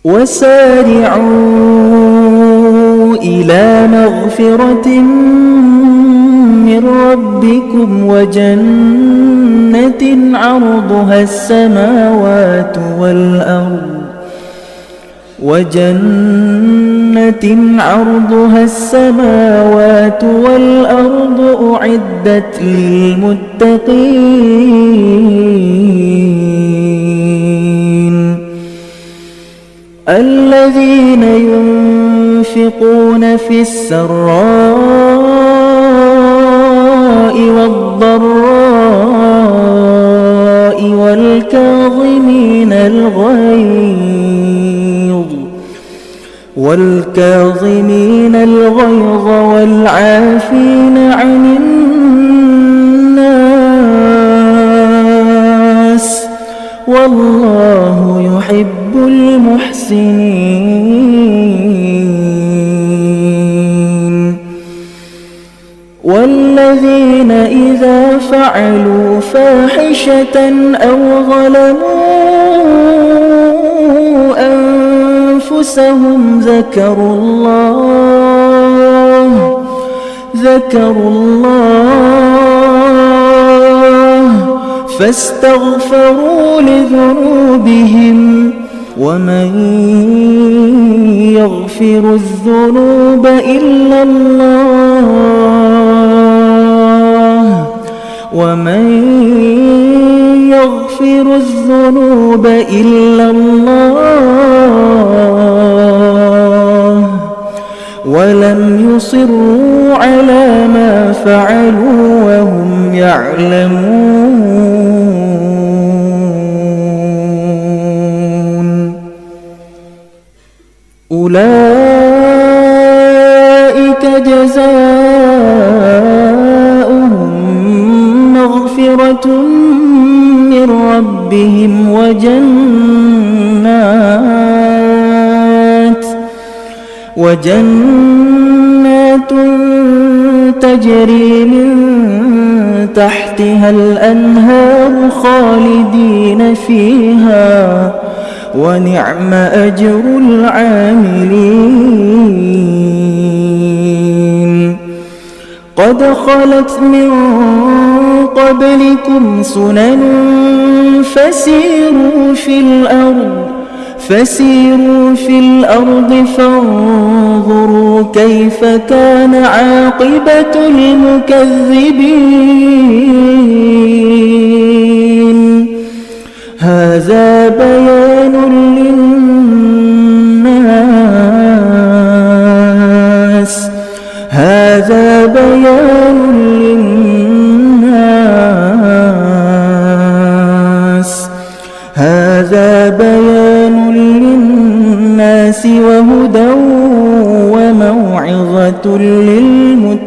وسارعوا إلى مغفرة من ربكم وجنة عرضها السماوات والأرض أعدت للمتقين الذين ينفقون في السراء والضراء والكاظمين الغيظ والعافين عن الناس والله يحب المحسنين والذين إذا فعلوا فاحشة أو ظلموا أنفسهم ذكروا الله فاستغفروا لذنوبهم ومن يغفر الذنوب إلا الله ولم يصروا على ما فعلوا وهم يعلمون أولئك جزاؤهم مغفرة من ربهم وجنات تجري من تحتها الأنهار خالدين فيها ونعم أجر العاملين قد خلت من قبلكم سنن فسيروا في الأرض فانظروا كيف كان عاقبة المكذبين هذا بيان للناس وهدى وموعظة للمتقين